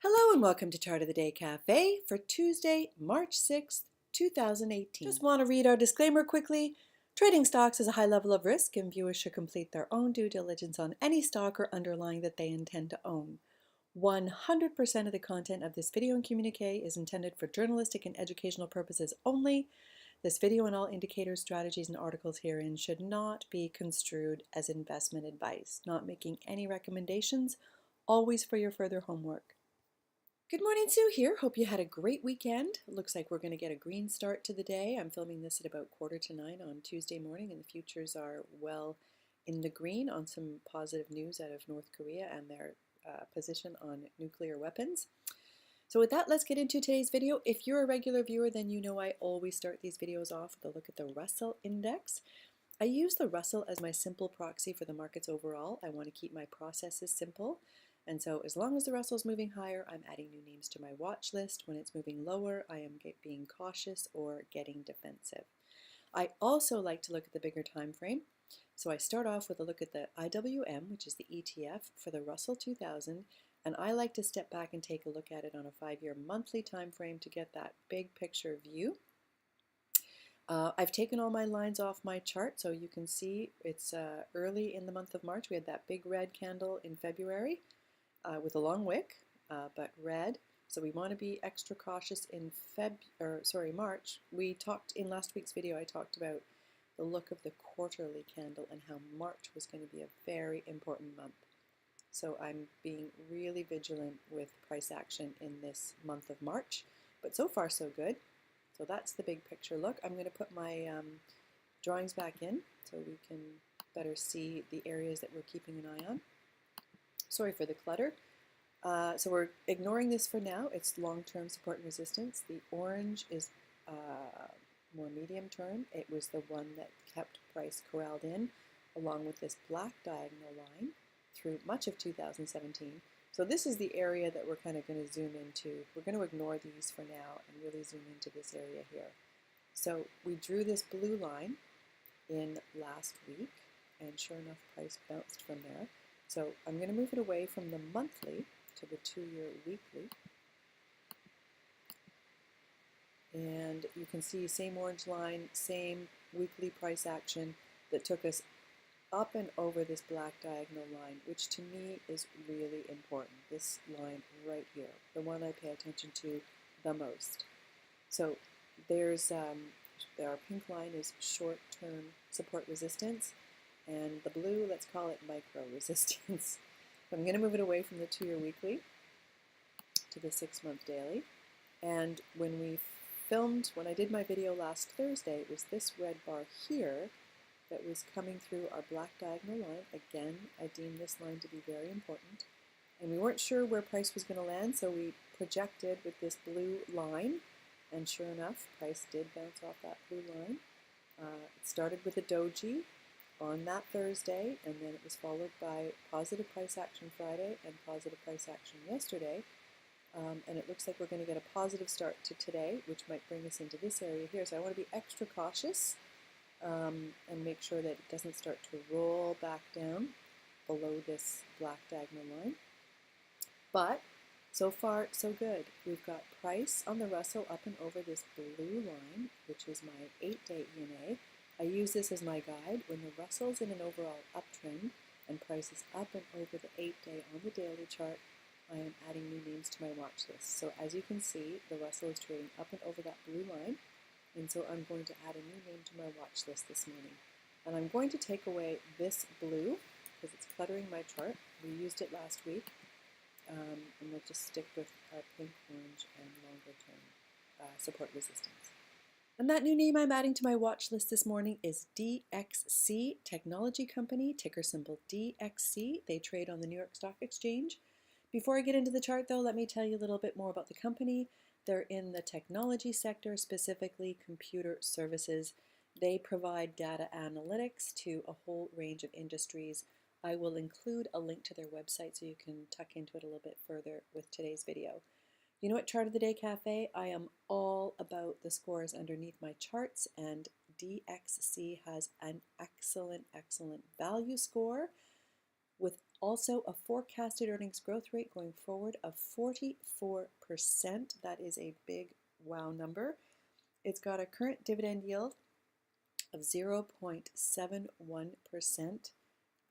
Hello and welcome to Chart of the Day Cafe for Tuesday, March 6th, 2018. Just want to read our disclaimer quickly. Trading stocks is a high level of risk and viewers should complete their own due diligence on any stock or underlying that they intend to own. 100% of the content of this video and communique is intended for journalistic and educational purposes only. This video and all indicators, strategies, and articles herein should not be construed as investment advice. Not making any recommendations, always for your further homework. Good morning, Sue here. Hope you had a great weekend. It looks like we're going to get a green start to the day. I'm filming this at about 8:45 on Tuesday morning, and the futures are well in the green on some positive news out of North Korea and their position on nuclear weapons. So with that, let's get into today's video. If you're a regular viewer, then you know I always start these videos off with a look at the Russell Index. I use the Russell as my simple proxy for the markets overall. I want to keep my processes simple. And so as long as the Russell's moving higher, I'm adding new names to my watch list. When it's moving lower, I am being cautious or getting defensive. I also like to look at the bigger time frame. So I start off with a look at the IWM, which is the ETF for the Russell 2000, and I like to step back and take a look at it on a 5-year monthly time frame to get that big picture view. I've taken all my lines off my chart, so you can see it's early in the month of March. We had that big red candle in February. With a long wick, but red. So we want to be extra cautious in March. We talked in last week's video, I talked about the look of the quarterly candle and how March was going to be a very important month. So I'm being really vigilant with price action in this month of March, but so far so good. So that's the big picture look. I'm going to put my drawings back in so we can better see the areas that we're keeping an eye on. Sorry for the clutter. So we're ignoring this for now. It's long-term support and resistance. The orange is more medium-term. It was the one that kept price corralled in, along with this black diagonal line through much of 2017. So this is the area that we're kind of going to zoom into. We're going to ignore these for now and really zoom into this area here. So we drew this blue line in last week, and sure enough, price bounced from there. So I'm going to move it away from the monthly to the 2-year weekly. And you can see same orange line, same weekly price action that took us up and over this black diagonal line, which to me is really important. This line right here, the one I pay attention to the most. So there's our pink line is short-term support resistance. And the blue, let's call it micro resistance. I'm going to move it away from the 2-year weekly to the 6-month daily. And when I did my video last Thursday, it was this red bar here that was coming through our black diagonal line. Again, I deem this line to be very important. And we weren't sure where price was going to land, so we projected with this blue line. And sure enough, price did bounce off that blue line. It started with a doji on that Thursday, and then it was followed by positive price action Friday and positive price action yesterday. And it looks like we're going to get a positive start to today, which might bring us into this area here. So I want to be extra cautious and make sure that it doesn't start to roll back down below this black diagonal line. But so far, so good. We've got price on the Russell up and over this blue line, which is my 8-day EMA. I use this as my guide. When the Russell's in an overall uptrend and price is up and over the 8-day on the daily chart, I am adding new names to my watch list. So as you can see, the Russell is trading up and over that blue line, and so I'm going to add a new name to my watch list this morning. And I'm going to take away this blue because it's cluttering my chart. We used it last week, and we'll just stick with our pink, orange, and longer-term support resistance. And that new name I'm adding to my watch list this morning is DXC Technology Company, ticker symbol DXC. They trade on the New York Stock Exchange. Before I get into the chart, though, let me tell you a little bit more about the company. They're in the technology sector, specifically computer services. They provide data analytics to a whole range of industries. I will include a link to their website so you can tuck into it a little bit further with today's video. You know what, Chart of the Day Cafe? I am all about the scores underneath my charts, and DXC has an excellent value score with Also, a forecasted earnings growth rate going forward of 44%. That is a big wow number. It's got a current dividend yield of 0.71%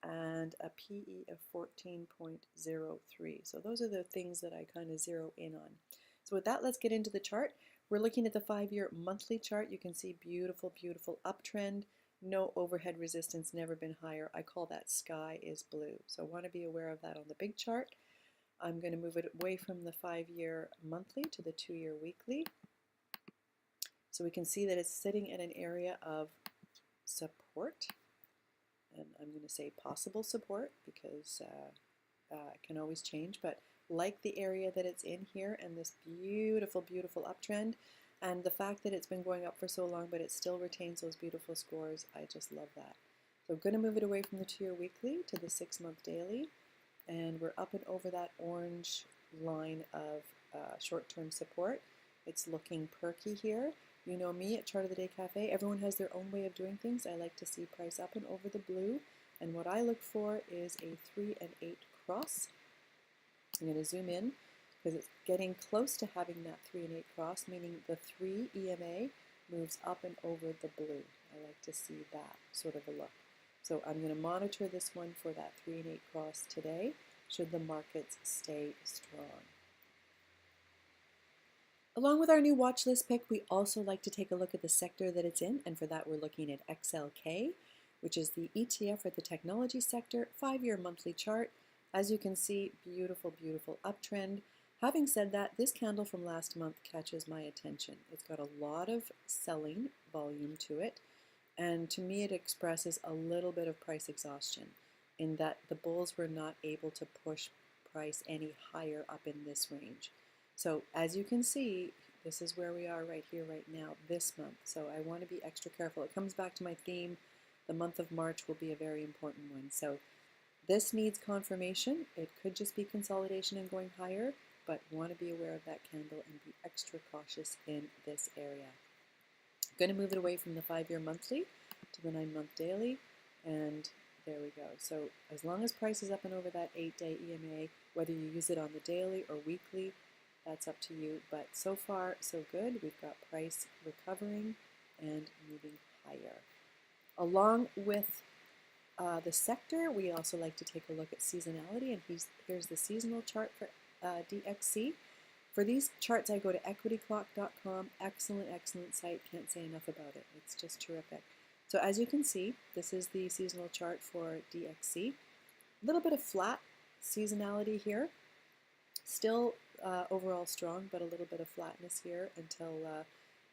and a PE of 14.03. So those are the things that I kind of zero in on. So with that, let's get into the chart. We're looking at the 5-year monthly chart. You can see beautiful, beautiful uptrend. No overhead resistance, never been higher. I call that sky is blue. So I want to be aware of that on the big chart. I'm going to move it away from the 5-year monthly to the 2-year weekly. So we can see that it's sitting in an area of support. And I'm going to say possible support because it can always change, but like the area that it's in here and this beautiful, beautiful uptrend, and the fact that it's been going up for so long, but it still retains those beautiful scores, I just love that. So I'm going to move it away from the 2-year weekly to the 6-month daily, and we're up and over that orange line of short-term support. It's looking perky here. You know me at Chart of the Day Cafe, everyone has their own way of doing things. I like to see price up and over the blue, and what I look for is a 3 and 8 cross. I'm going to zoom in because it's getting close to having that 3 and 8 cross, meaning the 3 EMA moves up and over the blue. I like to see that sort of a look. So I'm going to monitor this one for that 3 and 8 cross today, should the markets stay strong. Along with our new watch list pick, we also like to take a look at the sector that it's in, and for that we're looking at XLK, which is the ETF for the technology sector, 5-year monthly chart. As you can see, beautiful, beautiful uptrend. Having said that, this candle from last month catches my attention. It's got a lot of selling volume to it, and to me it expresses a little bit of price exhaustion in that the bulls were not able to push price any higher up in this range. So as you can see, this is where we are right here, right now, this month. So I want to be extra careful. It comes back to my theme. The month of March will be a very important one. So this needs confirmation. It could just be consolidation and going higher, but want to be aware of that candle and be extra cautious in this area. I'm going to move it away from the 5-year monthly to the 9-month daily, and there we go. So as long as price is up and over that 8-day EMA, whether you use it on the daily or weekly, that's up to you, but so far so good. We've got price recovering and moving higher. Along with the sector, we also like to take a look at seasonality, and here's the seasonal chart for DXC. For these charts, I go to equityclock.com. Excellent, excellent site. Can't say enough about it. It's just terrific. So as you can see, this is the seasonal chart for DXC. A little bit of flat seasonality here. Still overall strong, but a little bit of flatness here until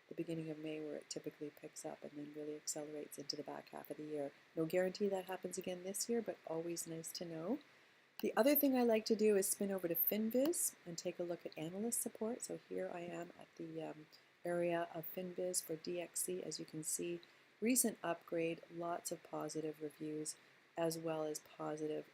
the beginning of May, where it typically picks up and then really accelerates into the back half of the year. No guarantee that happens again this year, but always nice to know. The other thing I like to do is spin over to FinViz and take a look at analyst support. So here I am at the area of FinViz for DXC. As you can see, recent upgrade, lots of positive reviews, as well as positive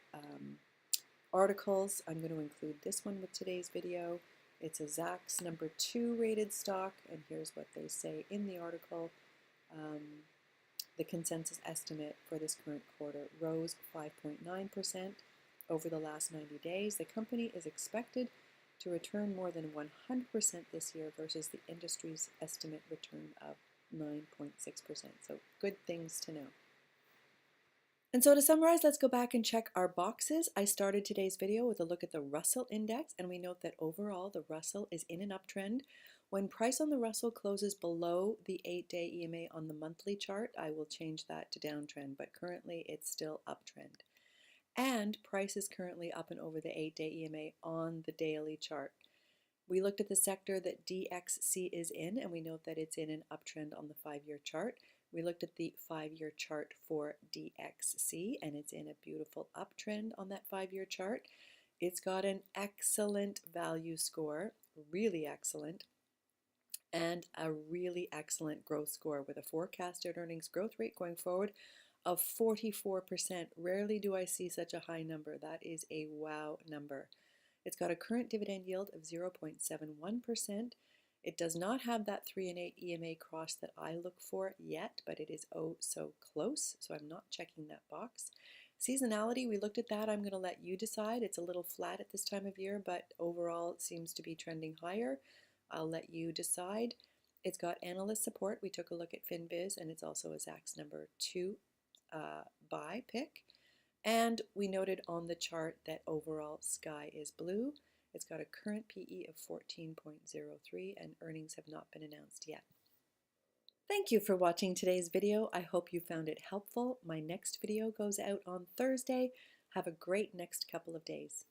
articles. I'm going to include this one with today's video. It's a Zacks number 2 rated stock, and here's what they say in the article. The consensus estimate for this current quarter rose 5.9% over the last 90 days. The company is expected to return more than 100% this year versus the industry's estimate return of 9.6%. So good things to know. And so to summarize, let's go back and check our boxes. I started today's video with a look at the Russell Index, and we note that overall the Russell is in an uptrend. When price on the Russell closes below the 8-day EMA on the monthly chart, I will change that to downtrend, but currently it's still uptrend. And price is currently up and over the 8-day EMA on the daily chart. We looked at the sector that DXC is in, and we note that it's in an uptrend on the 5-year chart. We looked at the 5-year chart for DXC, and it's in a beautiful uptrend on that 5-year chart. It's got an excellent value score, really excellent, and a really excellent growth score with a forecasted earnings growth rate going forward of 44%. Rarely do I see such a high number. That is a wow number. It's got a current dividend yield of 0.71%. It does not have that 3 and 8 EMA cross that I look for yet, but it is oh so close, so I'm not checking that box. Seasonality, we looked at that. I'm going to let you decide. It's a little flat at this time of year, but overall it seems to be trending higher. I'll let you decide. It's got analyst support. We took a look at FinBiz, and it's also a Zacks number 2 buy pick. And we noted on the chart that overall sky is blue. It's got a current PE of 14.03 and earnings have not been announced yet. Thank you for watching today's video. I hope you found it helpful. My next video goes out on Thursday. Have a great next couple of days.